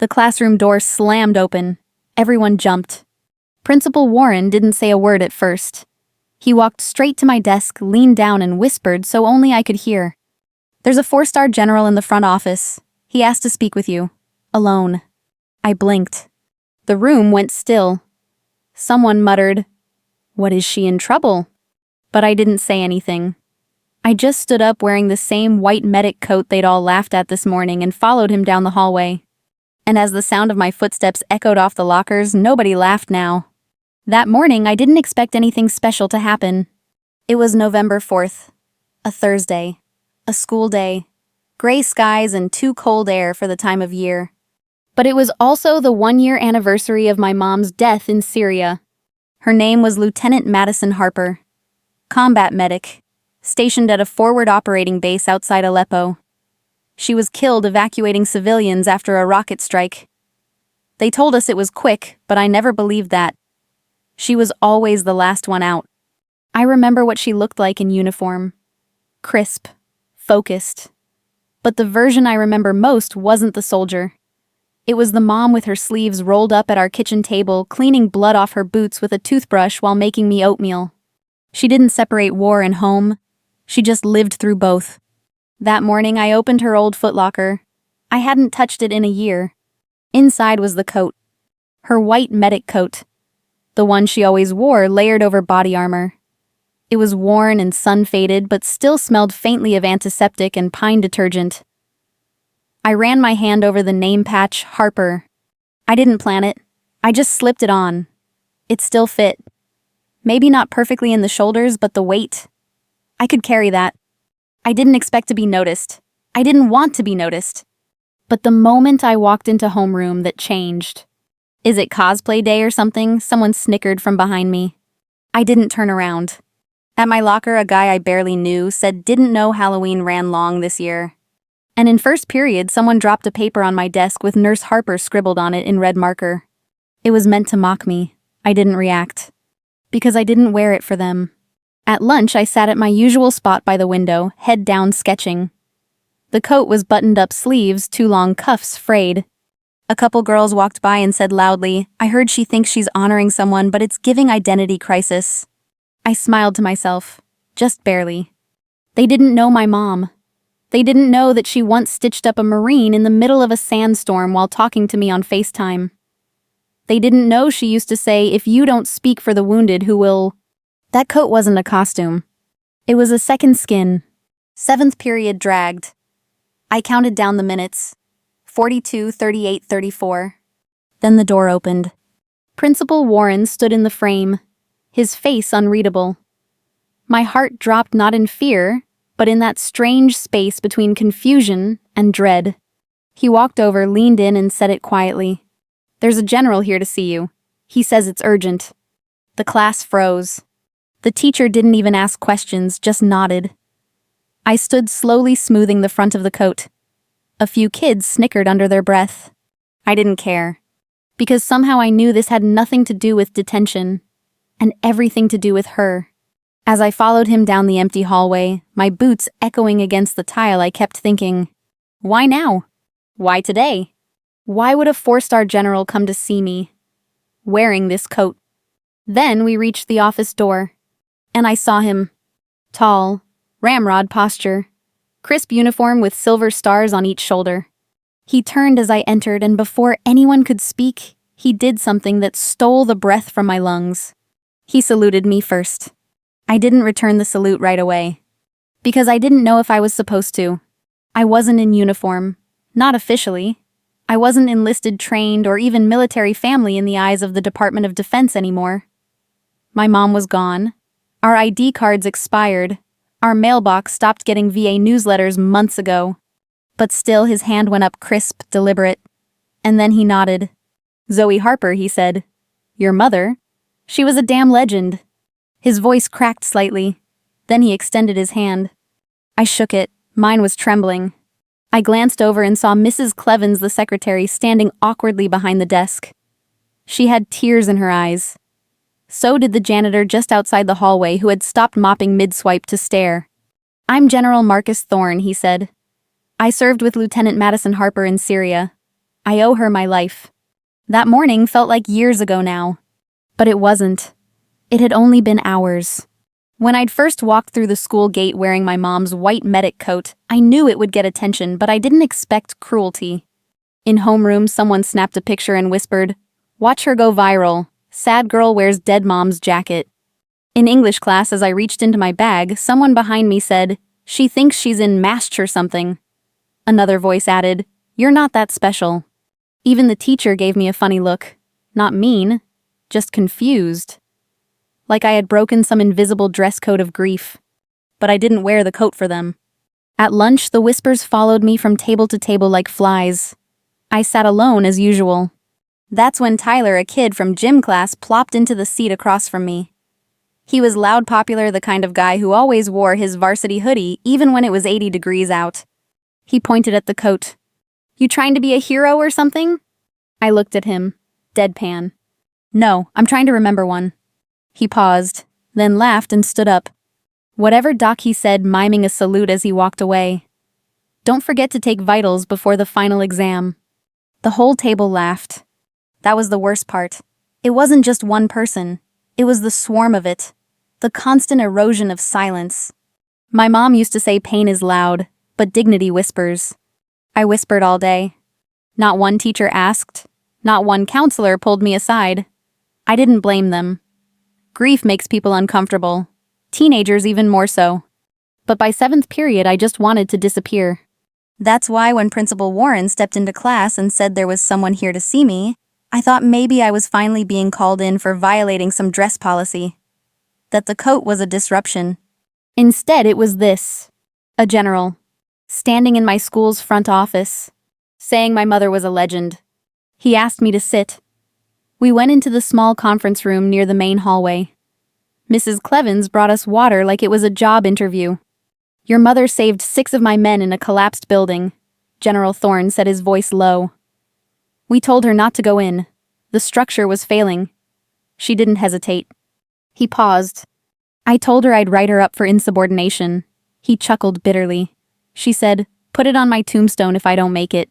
The classroom door slammed open. Everyone jumped. Principal Warren didn't say a word at first. He walked straight to my desk, leaned down and whispered so only I could hear. "There's a 4-star general in the front office. He asked to speak with you. Alone." I blinked. The room went still. Someone muttered, "What, is she in trouble?" But I didn't say anything. I just stood up wearing the same white medic coat they'd all laughed at this morning and followed him down the hallway. And as the sound of my footsteps echoed off the lockers, nobody laughed now. That morning, I didn't expect anything special to happen. It was November 4th, a Thursday, a school day, gray skies and too cold air for the time of year. But it was also the 1-year anniversary of my mom's death in Syria. Her name was Lieutenant Madison Harper, combat medic, stationed at a forward operating base outside Aleppo. She was killed evacuating civilians after a rocket strike. They told us it was quick, but I never believed that. She was always the last one out. I remember what she looked like in uniform. Crisp, focused. But the version I remember most wasn't the soldier. It was the mom with her sleeves rolled up at our kitchen table, cleaning blood off her boots with a toothbrush while making me oatmeal. She didn't separate war and home. She just lived through both. That morning, I opened her old footlocker. I hadn't touched it in a year. Inside was the coat. Her white medic coat. The one she always wore layered over body armor. It was worn and sun-faded, but still smelled faintly of antiseptic and pine detergent. I ran my hand over the name patch, Harper. I didn't plan it. I just slipped it on. It still fit. Maybe not perfectly in the shoulders, but the weight. I could carry that. I didn't expect to be noticed. I didn't want to be noticed. But the moment I walked into homeroom, that changed. "Is it cosplay day or something?" Someone snickered from behind me. I didn't turn around. At my locker, a guy I barely knew said didn't know Halloween ran long this year. And in first period, someone dropped a paper on my desk with Nurse Harper scribbled on it in red marker. It was meant to mock me. I didn't react. Because I didn't wear it for them. At lunch, I sat at my usual spot by the window, head down sketching. The coat was buttoned up sleeves, too long cuffs frayed. A couple girls walked by and said loudly, "I heard she thinks she's honoring someone, but it's giving identity crisis." I smiled to myself, just barely. They didn't know my mom. They didn't know that she once stitched up a Marine in the middle of a sandstorm while talking to me on FaceTime. They didn't know she used to say, "If you don't speak for the wounded, who will?" That coat wasn't a costume. It was a second skin. 7th period dragged. I counted down the minutes. 42, 38, 34. Then the door opened. Principal Warren stood in the frame, his face unreadable. My heart dropped not in fear, but in that strange space between confusion and dread. He walked over, leaned in, and said it quietly. "There's a general here to see you. He says it's urgent." The class froze. The teacher didn't even ask questions, just nodded. I stood slowly smoothing the front of the coat. A few kids snickered under their breath. I didn't care. Because somehow I knew this had nothing to do with detention, and everything to do with her. As I followed him down the empty hallway, my boots echoing against the tile, I kept thinking, why now? Why today? Why would a 4-star general come to see me, wearing this coat? Then we reached the office door, and I saw him. Tall, ramrod posture, crisp uniform with silver stars on each shoulder. He turned as I entered, and before anyone could speak, he did something that stole the breath from my lungs. He saluted me first. I didn't return the salute right away, because I didn't know if I was supposed to. I wasn't in uniform, not officially. I wasn't enlisted, trained, or even military family in the eyes of the Department of Defense anymore. My mom was gone. Our ID cards expired. Our mailbox stopped getting VA newsletters months ago. But still his hand went up crisp, deliberate. And then he nodded. "Zoe Harper," he said. "Your mother? She was a damn legend." His voice cracked slightly. Then he extended his hand. I shook it. Mine was trembling. I glanced over and saw Mrs. Clevens, the secretary, standing awkwardly behind the desk. She had tears in her eyes. So did the janitor just outside the hallway, who had stopped mopping mid-swipe to stare. "I'm General Marcus Thorne," he said. "I served with Lieutenant Madison Harper in Syria. I owe her my life. That morning felt like years ago now. But it wasn't. It had only been hours. When I'd first walked through the school gate wearing my mom's white medic coat, I knew it would get attention, but I didn't expect cruelty. In homeroom, someone snapped a picture and whispered, "Watch her go viral. Sad girl wears dead mom's jacket." In English class, as I reached into my bag, someone behind me said, "She thinks she's in MASH or something." Another voice added, "You're not that special." Even the teacher gave me a funny look. Not mean, just confused. Like I had broken some invisible dress code of grief. But I didn't wear the coat for them. At lunch, the whispers followed me from table to table like flies. I sat alone as usual. That's when Tyler, a kid from gym class, plopped into the seat across from me. He was loud, popular, the kind of guy who always wore his varsity hoodie even when it was 80 degrees out. He pointed at the coat. "You trying to be a hero or something?" I looked at him, deadpan. "No, I'm trying to remember one." He paused, then laughed and stood up. Whatever Doc he said, miming a salute as he walked away. "Don't forget to take vitals before the final exam." The whole table laughed. That was the worst part. It wasn't just one person. It was the swarm of it. The constant erosion of silence. My mom used to say pain is loud, but dignity whispers. I whispered all day. Not one teacher asked. Not one counselor pulled me aside. I didn't blame them. Grief makes people uncomfortable. Teenagers even more so. But by 7th period, I just wanted to disappear. That's why when Principal Warren stepped into class and said there was someone here to see me, I thought maybe I was finally being called in for violating some dress policy. That the coat was a disruption. Instead, it was this. A general. Standing in my school's front office. Saying my mother was a legend. He asked me to sit. We went into the small conference room near the main hallway. Mrs. Clevens brought us water like it was a job interview. "Your mother saved 6 of my men in a collapsed building," General Thorne said, his voice low. "We told her not to go in. The structure was failing." She didn't hesitate. He paused. "I told her I'd write her up for insubordination." He chuckled bitterly. She said, "Put it on my tombstone if I don't make it."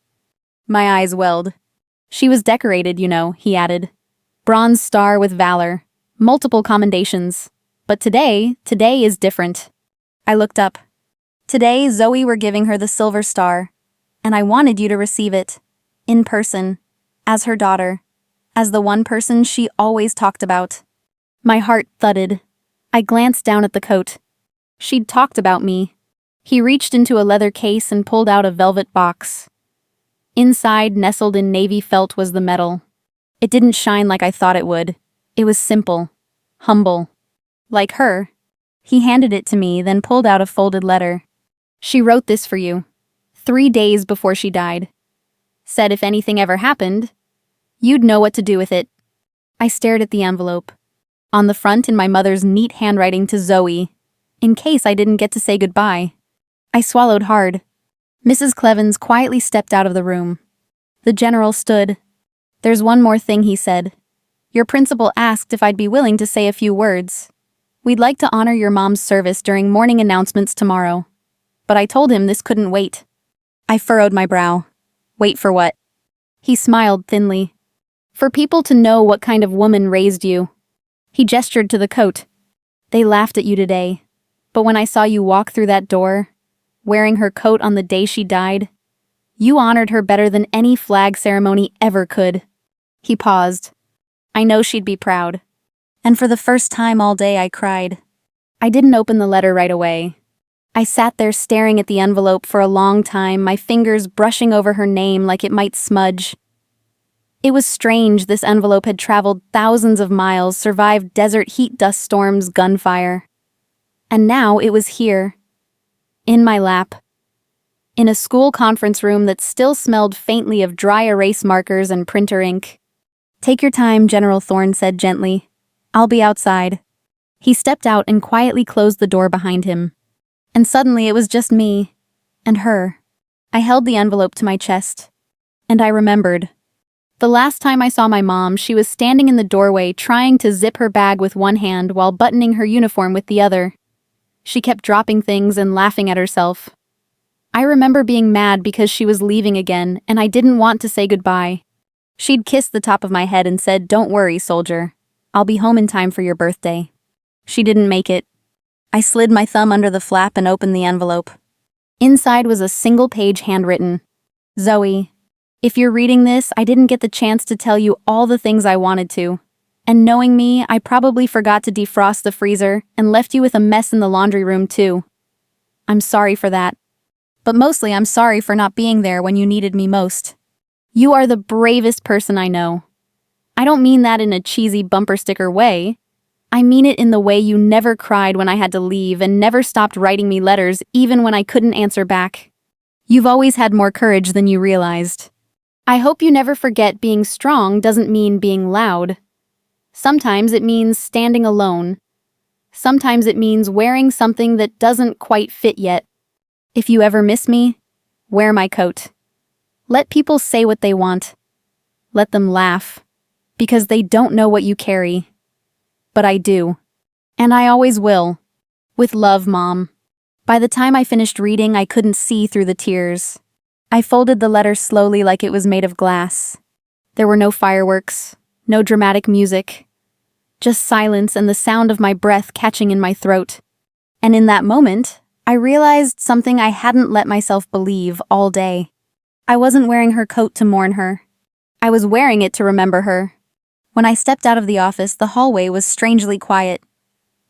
My eyes welled. "She was decorated, you know," he added. "Bronze Star with Valor. Multiple commendations. But today is different." I looked up. "Today, Zoe were giving her the Silver Star. And I wanted you to receive it. In person. As her daughter. As the one person she always talked about." My heart thudded. I glanced down at the coat. She'd talked about me. He reached into a leather case and pulled out a velvet box. Inside, nestled in navy felt, was the medal. It didn't shine like I thought it would. It was simple. Humble. Like her. He handed it to me, then pulled out a folded letter. "She wrote this for you. 3 days before she died. Said if anything ever happened, you'd know what to do with it." I stared at the envelope. On the front, in my mother's neat handwriting to Zoe, in case I didn't get to say goodbye. I swallowed hard. Mrs. Clevens quietly stepped out of the room. The general stood. "There's one more thing," he said. "Your principal asked if I'd be willing to say a few words. We'd like to honor your mom's service during morning announcements tomorrow." But I told him this couldn't wait. I furrowed my brow. "Wait for what?" He smiled thinly. "For people to know what kind of woman raised you." He gestured to the coat. "They laughed at you today. But when I saw you walk through that door, wearing her coat on the day she died, you honored her better than any flag ceremony ever could." He paused. "I know she'd be proud." And for the first time all day I cried. I didn't open the letter right away. I sat there staring at the envelope for a long time, my fingers brushing over her name like it might smudge. It was strange. This envelope had traveled thousands of miles, survived desert heat, dust storms, gunfire. And now it was here. In my lap. In a school conference room that still smelled faintly of dry erase markers and printer ink. "Take your time," General Thorne said gently. "I'll be outside." He stepped out and quietly closed the door behind him. And suddenly it was just me. And her. I held the envelope to my chest. And I remembered. The last time I saw my mom, she was standing in the doorway trying to zip her bag with one hand while buttoning her uniform with the other. She kept dropping things and laughing at herself. I remember being mad because she was leaving again and I didn't want to say goodbye. She'd kissed the top of my head and said, "Don't worry, soldier. I'll be home in time for your birthday." She didn't make it. I slid my thumb under the flap and opened the envelope. Inside was a single-page handwritten. "Zoe, if you're reading this, I didn't get the chance to tell you all the things I wanted to. And knowing me, I probably forgot to defrost the freezer and left you with a mess in the laundry room too. I'm sorry for that. But mostly I'm sorry for not being there when you needed me most. You are the bravest person I know. I don't mean that in a cheesy bumper sticker way. I mean it in the way you never cried when I had to leave and never stopped writing me letters even when I couldn't answer back. You've always had more courage than you realized. I hope you never forget being strong doesn't mean being loud. Sometimes it means standing alone. Sometimes it means wearing something that doesn't quite fit yet. If you ever miss me, wear my coat. Let people say what they want. Let them laugh, because they don't know what you carry. But I do. And I always will. With love, Mom." By the time I finished reading, I couldn't see through the tears. I folded the letter slowly like it was made of glass. There were no fireworks, no dramatic music. Just silence and the sound of my breath catching in my throat. And in that moment, I realized something I hadn't let myself believe all day. I wasn't wearing her coat to mourn her. I was wearing it to remember her. When I stepped out of the office, the hallway was strangely quiet.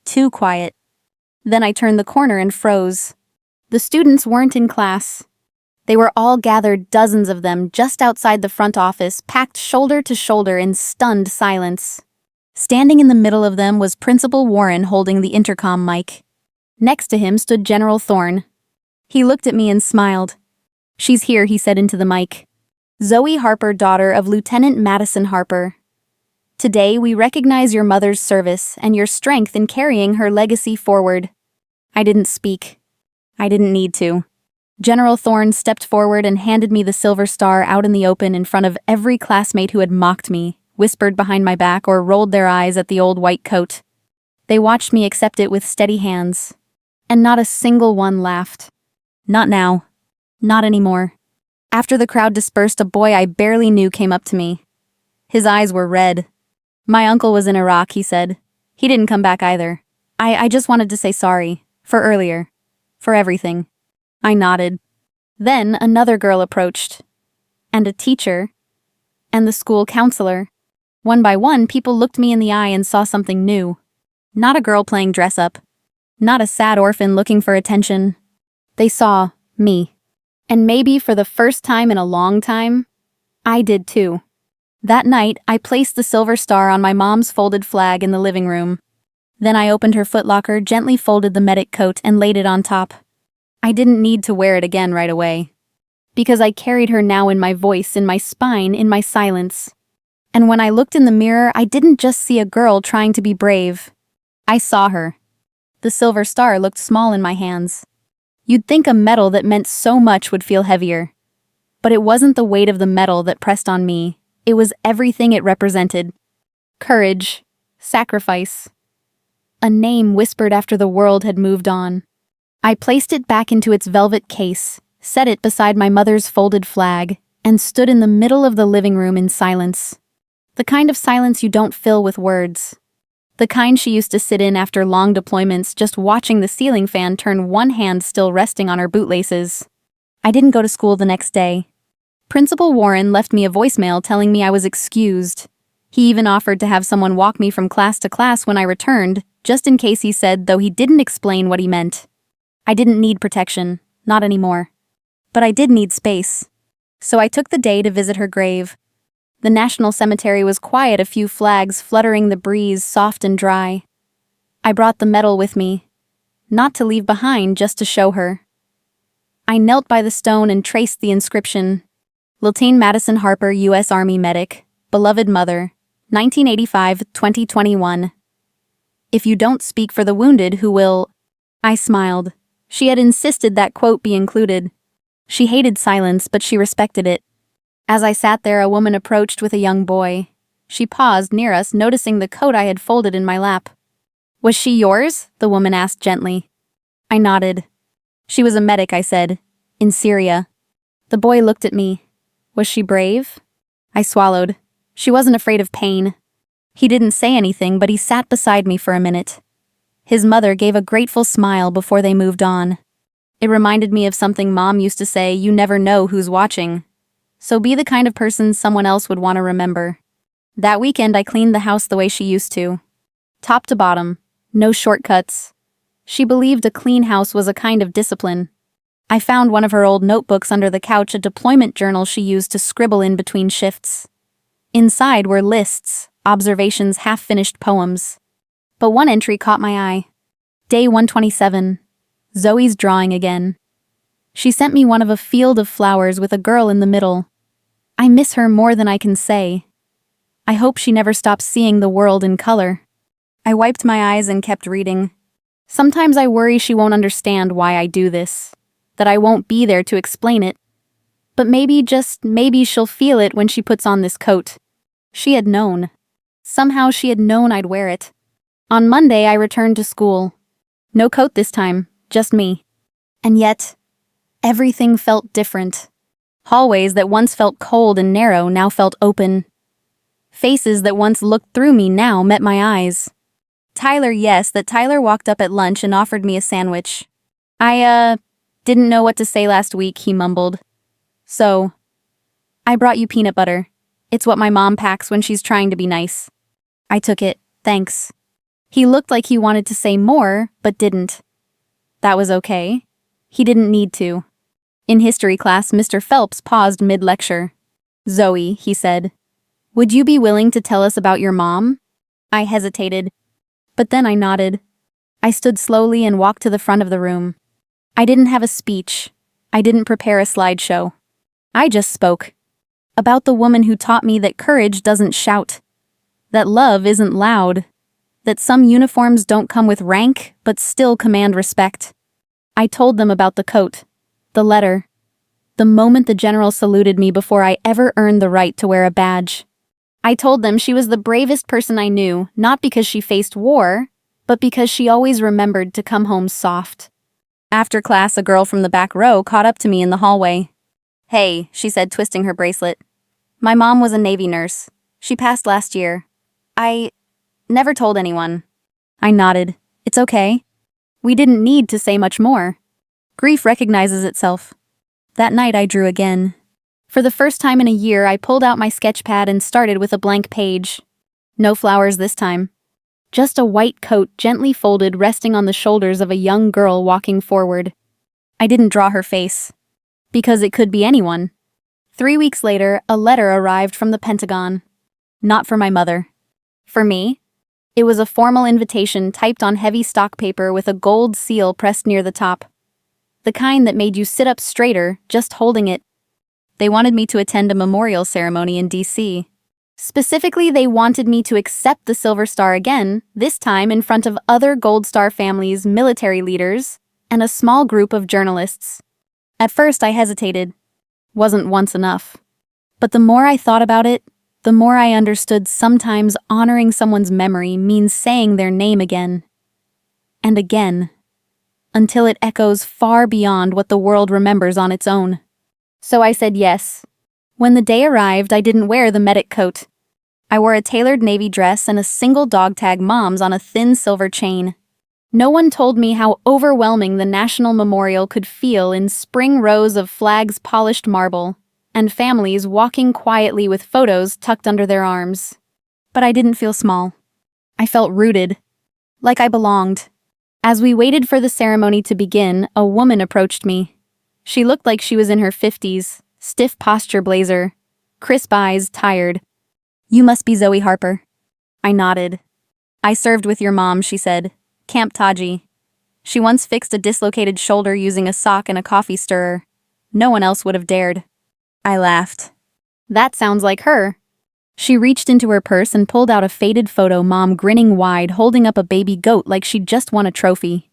Too quiet. Then I turned the corner and froze. The students weren't in class. They were all gathered, dozens of them, just outside the front office, packed shoulder to shoulder in stunned silence. Standing in the middle of them was Principal Warren holding the intercom mic. Next to him stood General Thorne. He looked at me and smiled. "She's here," he said into the mic. "Zoe Harper, daughter of Lieutenant Madison Harper. Today we recognize your mother's service and your strength in carrying her legacy forward." I didn't speak. I didn't need to. General Thorne stepped forward and handed me the silver star out in the open in front of every classmate who had mocked me, whispered behind my back, or rolled their eyes at the old white coat. They watched me accept it with steady hands. And not a single one laughed. Not now. Not anymore. After the crowd dispersed, a boy I barely knew came up to me. His eyes were red. "My uncle was in Iraq," he said. "He didn't come back either. I just wanted to say sorry. For earlier. For everything." I nodded. Then another girl approached. And a teacher. And the school counselor. One by one, people looked me in the eye and saw something new. Not a girl playing dress-up. Not a sad orphan looking for attention. They saw me. And maybe for the first time in a long time, I did too. That night, I placed the silver star on my mom's folded flag in the living room. Then I opened her footlocker, gently folded the medic coat, and laid it on top. I didn't need to wear it again right away. Because I carried her now in my voice, in my spine, in my silence. And when I looked in the mirror, I didn't just see a girl trying to be brave. I saw her. The silver star looked small in my hands. You'd think a medal that meant so much would feel heavier. But it wasn't the weight of the medal that pressed on me. It was everything it represented. Courage. Sacrifice. A name whispered after the world had moved on. I placed it back into its velvet case, set it beside my mother's folded flag, and stood in the middle of the living room in silence. The kind of silence you don't fill with words. The kind she used to sit in after long deployments, just watching the ceiling fan turn, one hand still resting on her bootlaces. I didn't go to school the next day. Principal Warren left me a voicemail telling me I was excused. He even offered to have someone walk me from class to class when I returned, just in case, he said, though he didn't explain what he meant. I didn't need protection, not anymore. But I did need space. So I took the day to visit her grave. The National Cemetery was quiet, a few flags fluttering the breeze, soft and dry. I brought the medal with me, not to leave behind, just to show her. I knelt by the stone and traced the inscription. Lieutenant Madison Harper, U.S. Army Medic, Beloved Mother, 1985-2021. If you don't speak for the wounded, who will? I smiled. She had insisted that quote be included. She hated silence, but she respected it. As I sat there, a woman approached with a young boy. She paused near us, noticing the coat I had folded in my lap. "Was she yours?" the woman asked gently. I nodded. "She was a medic," I said. In Syria. The boy looked at me. Was she brave? I swallowed. She wasn't afraid of pain. He didn't say anything, but he sat beside me for a minute. His mother gave a grateful smile before they moved on. It reminded me of something Mom used to say, you never know who's watching. So be the kind of person someone else would want to remember. That weekend I cleaned the house the way she used to. Top to bottom, no shortcuts. She believed a clean house was a kind of discipline. I found one of her old notebooks under the couch, a deployment journal she used to scribble in between shifts. Inside were lists, observations, half-finished poems. But one entry caught my eye. Day 127. Zoe's drawing again. She sent me one of a field of flowers with a girl in the middle. I miss her more than I can say. I hope she never stops seeing the world in color. I wiped my eyes and kept reading. Sometimes I worry she won't understand why I do this, that I won't be there to explain it. But maybe, just maybe, she'll feel it when she puts on this coat. She had known. Somehow she had known I'd wear it. On Monday I returned to school. No coat this time, just me. And yet, everything felt different. Hallways that once felt cold and narrow now felt open. Faces that once looked through me now met my eyes. Tyler walked up at lunch and offered me a sandwich. I didn't know what to say last week, he mumbled. So, I brought you peanut butter. It's what my mom packs when she's trying to be nice. I took it, thanks. He looked like he wanted to say more, but didn't. That was okay. He didn't need to. In history class, Mr. Phelps paused mid-lecture. Zoe, he said, would you be willing to tell us about your mom? I hesitated, but then I nodded. I stood slowly and walked to the front of the room. I didn't have a speech. I didn't prepare a slideshow. I just spoke. About the woman who taught me that courage doesn't shout. That love isn't loud. That some uniforms don't come with rank, but still command respect. I told them about the coat, the letter, the moment the general saluted me before I ever earned the right to wear a badge. I told them she was the bravest person I knew, not because she faced war, but because she always remembered to come home soft. After class, a girl from the back row caught up to me in the hallway. Hey, she said, twisting her bracelet. My mom was a Navy nurse. She passed last year. I never told anyone. I nodded. It's okay. We didn't need to say much more. Grief recognizes itself. That night I drew again. For the first time in a year, I pulled out my sketch pad and started with a blank page. No flowers this time. Just a white coat gently folded, resting on the shoulders of a young girl walking forward. I didn't draw her face. Because it could be anyone. 3 weeks later, a letter arrived from the Pentagon. Not for my mother. For me. It was a formal invitation typed on heavy stock paper with a gold seal pressed near the top. The kind that made you sit up straighter just holding it. They wanted me to attend a memorial ceremony in D.C. Specifically, they wanted me to accept the Silver Star again, this time in front of other Gold Star families, military leaders, and a small group of journalists. At first, I hesitated. Wasn't once enough. But the more I thought about it, the more I understood sometimes honoring someone's memory means saying their name again. And again. Until it echoes far beyond what the world remembers on its own. So I said yes. When the day arrived, I didn't wear the medic coat. I wore a tailored navy dress and a single dog tag Mom's on a thin silver chain. No one told me how overwhelming the National Memorial could feel in spring rows of flags polished marble, and families walking quietly with photos tucked under their arms. But I didn't feel small. I felt rooted. Like I belonged. As we waited for the ceremony to begin, a woman approached me. She looked like she was in her 50s, stiff posture blazer, crisp eyes, tired. You must be Zoe Harper. I nodded. I served with your mom, she said. Camp Taji. She once fixed a dislocated shoulder using a sock and a coffee stirrer. No one else would have dared. I laughed. That sounds like her. She reached into her purse and pulled out a faded photo, Mom grinning wide, holding up a baby goat like she'd just won a trophy.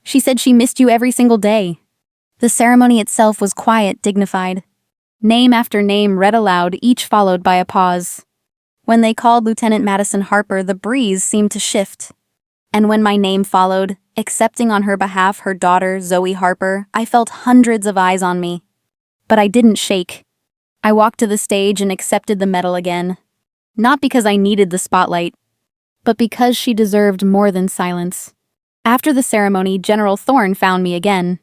She said she missed you every single day. The ceremony itself was quiet, dignified. Name after name read aloud, each followed by a pause. When they called Lieutenant Madison Harper, the breeze seemed to shift. And when my name followed, accepting on her behalf her daughter, Zoe Harper. I felt hundreds of eyes on me. But I didn't shake. I walked to the stage and accepted the medal again. Not because I needed the spotlight, but because she deserved more than silence. After the ceremony, General Thorne found me again.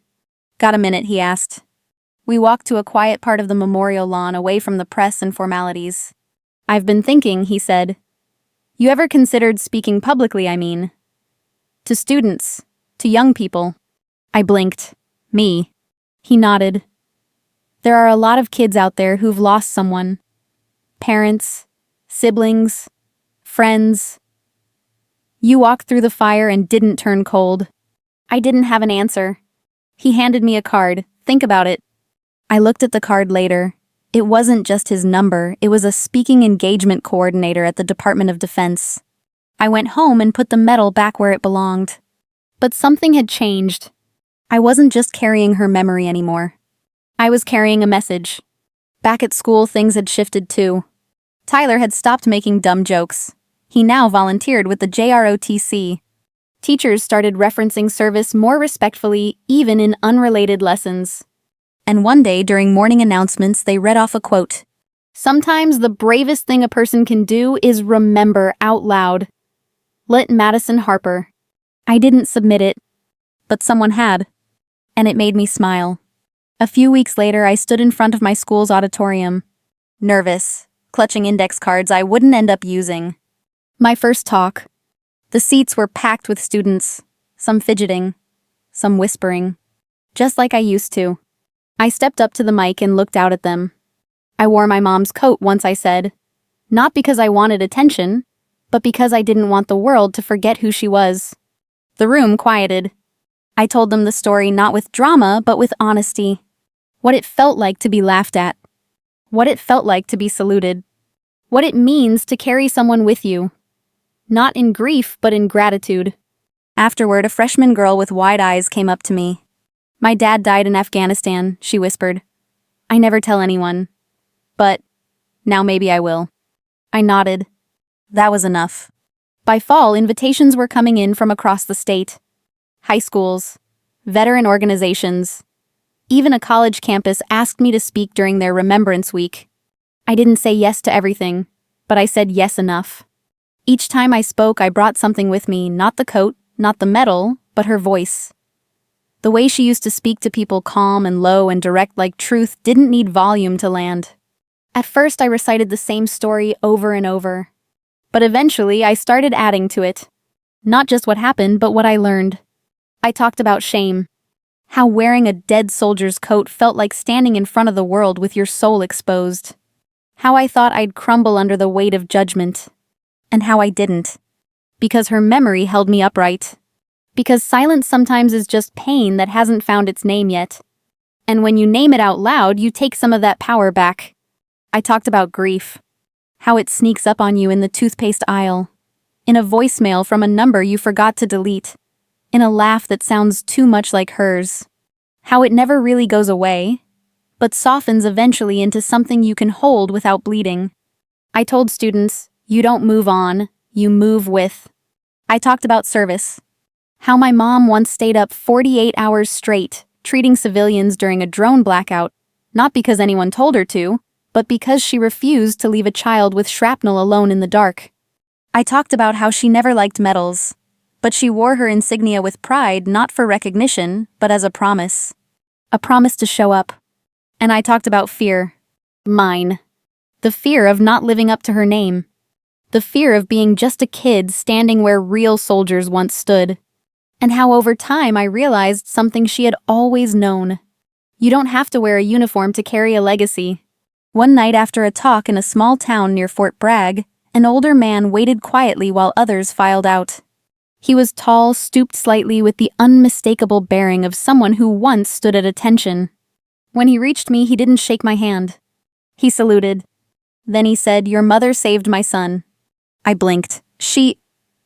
"Got a minute?" he asked. We walked to a quiet part of the memorial lawn away from the press and formalities. "I've been thinking," he said. "You ever considered speaking publicly, I mean? To students, to young people?" I blinked. "Me?" He nodded. "There are a lot of kids out there who've lost someone. Parents, siblings, friends. You walked through the fire and didn't turn cold." I didn't have an answer. He handed me a card. "Think about it." I looked at the card later. It wasn't just his number, it was a speaking engagement coordinator at the Department of Defense. I went home and put the medal back where it belonged. But something had changed. I wasn't just carrying her memory anymore. I was carrying a message. Back at school, things had shifted too. Tyler had stopped making dumb jokes. He now volunteered with the JROTC. Teachers started referencing service more respectfully, even in unrelated lessons. And one day, during morning announcements, they read off a quote. "Sometimes the bravest thing a person can do is remember out loud. Lit Madison Harper." I didn't submit it, but someone had. And it made me smile. A few weeks later, I stood in front of my school's auditorium. Nervous, clutching index cards I wouldn't end up using. My first talk. The seats were packed with students, some fidgeting, some whispering, just like I used to. I stepped up to the mic and looked out at them. "I wore my mom's coat once," I said. Not because I wanted attention, but because I didn't want the world to forget who she was. The room quieted. I told them the story not with drama, but with honesty. What it felt like to be laughed at. What it felt like to be saluted. What it means to carry someone with you. Not in grief, but in gratitude. Afterward, a freshman girl with wide eyes came up to me. "My dad died in Afghanistan," she whispered. "I never tell anyone. But now maybe I will." I nodded. That was enough. By fall, invitations were coming in from across the state. High schools, veteran organizations. Even a college campus asked me to speak during their Remembrance Week. I didn't say yes to everything, but I said yes enough. Each time I spoke, I brought something with me, not the coat, not the medal, but her voice. The way she used to speak to people, calm and low and direct like truth, didn't need volume to land. At first, I recited the same story over and over. But eventually, I started adding to it. Not just what happened, but what I learned. I talked about shame. How wearing a dead soldier's coat felt like standing in front of the world with your soul exposed. How I thought I'd crumble under the weight of judgment. And how I didn't. Because her memory held me upright. Because silence sometimes is just pain that hasn't found its name yet. And when you name it out loud, you take some of that power back. I talked about grief. How it sneaks up on you in the toothpaste aisle. In a voicemail from a number you forgot to delete. In a laugh that sounds too much like hers. How it never really goes away, but softens eventually into something you can hold without bleeding. I told students, you don't move on, you move with. I talked about service. How my mom once stayed up 48 hours straight, treating civilians during a drone blackout, not because anyone told her to, but because she refused to leave a child with shrapnel alone in the dark. I talked about how she never liked medals, but she wore her insignia with pride, not for recognition, but as a promise. A promise to show up. And I talked about fear. Mine. The fear of not living up to her name. The fear of being just a kid standing where real soldiers once stood. And how over time I realized something she had always known. You don't have to wear a uniform to carry a legacy. One night after a talk in a small town near Fort Bragg, an older man waited quietly while others filed out. He was tall, stooped slightly, with the unmistakable bearing of someone who once stood at attention. When he reached me, he didn't shake my hand. He saluted. Then he said, "Your mother saved my son." I blinked. "She...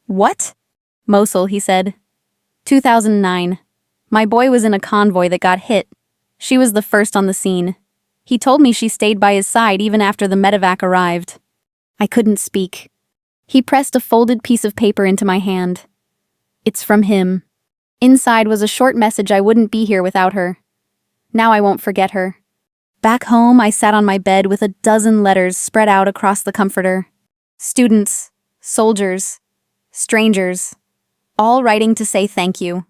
what?" "Mosul," he said. 2009. My boy was in a convoy that got hit. She was the first on the scene. He told me she stayed by his side even after the medevac arrived. I couldn't speak. He pressed a folded piece of paper into my hand. "It's from him." Inside was a short message I wouldn't be here without her. Now I won't forget her. Back home, I sat on my bed with a dozen letters spread out across the comforter. Students, soldiers, strangers, all writing to say thank you.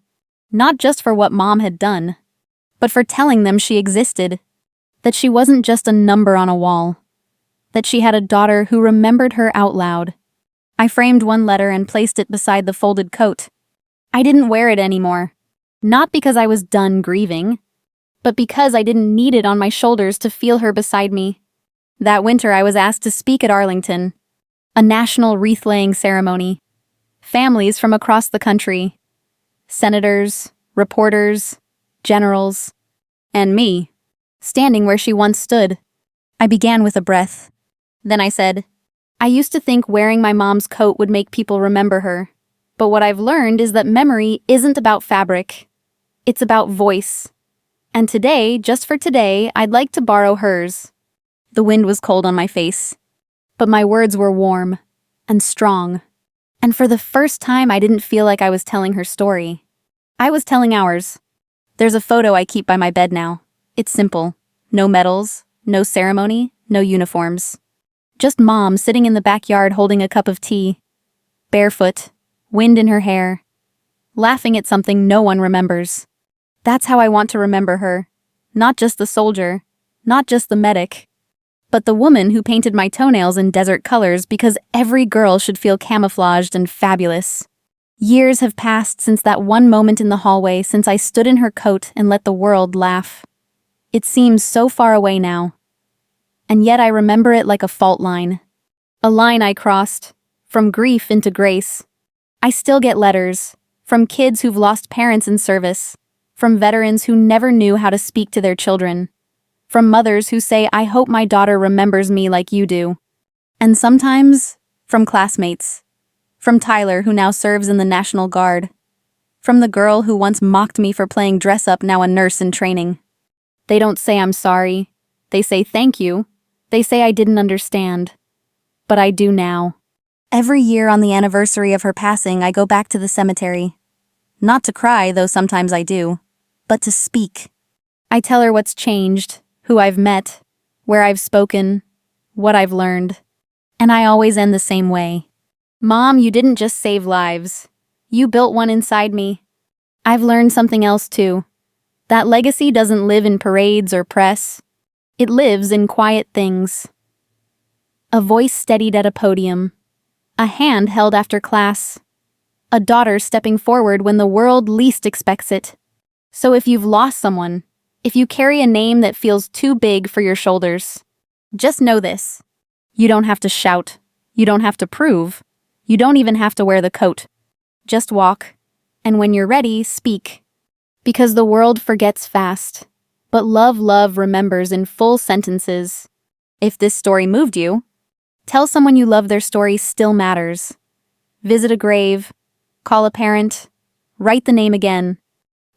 Not just for what Mom had done, but for telling them she existed, that she wasn't just a number on a wall, that she had a daughter who remembered her out loud. I framed one letter and placed it beside the folded coat. I didn't wear it anymore, not because I was done grieving, but because I didn't need it on my shoulders to feel her beside me. That winter I was asked to speak at Arlington, a national wreath-laying ceremony. Families from across the country, senators, reporters, generals, and me, standing where she once stood. I began with a breath. Then I said, I used to think wearing my mom's coat would make people remember her, but what I've learned is that memory isn't about fabric. It's about voice. And today, just for today, I'd like to borrow hers. The wind was cold on my face, but my words were warm and strong. And for the first time, I didn't feel like I was telling her story. I was telling ours. There's a photo I keep by my bed now. It's simple. No medals, no ceremony, no uniforms. Just Mom sitting in the backyard holding a cup of tea. Barefoot, wind in her hair, laughing at something no one remembers. That's how I want to remember her. Not just the soldier, not just the medic, but the woman who painted my toenails in desert colors because every girl should feel camouflaged and fabulous. Years have passed since that one moment in the hallway, since I stood in her coat and let the world laugh. It seems so far away now. And yet I remember it like a fault line. A line I crossed, from grief into grace. I still get letters, from kids who've lost parents in service, from veterans who never knew how to speak to their children, from mothers who say, I hope my daughter remembers me like you do. And sometimes, from classmates. From Tyler, who now serves in the National Guard. From the girl who once mocked me for playing dress-up, now a nurse in training. They don't say I'm sorry. They say thank you. They say I didn't understand. But I do now. Every year on the anniversary of her passing, I go back to the cemetery. Not to cry, though sometimes I do, but to speak. I tell her what's changed, who I've met, where I've spoken, what I've learned. And I always end the same way. Mom, you didn't just save lives. You built one inside me. I've learned something else too. That legacy doesn't live in parades or press. It lives in quiet things. A voice steadied at a podium. A hand held after class. A daughter stepping forward when the world least expects it. So if you've lost someone, if you carry a name that feels too big for your shoulders, just know this. You don't have to shout. You don't have to prove. You don't even have to wear the coat. Just walk. And when you're ready, speak. Because the world forgets fast. But love remembers in full sentences. If this story moved you, tell someone you love their story still matters. Visit a grave, call a parent, write the name again,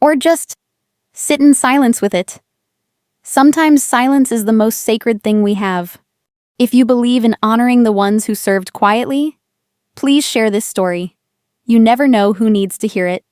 or just sit in silence with it. Sometimes silence is the most sacred thing we have. If you believe in honoring the ones who served quietly, please share this story. You never know who needs to hear it.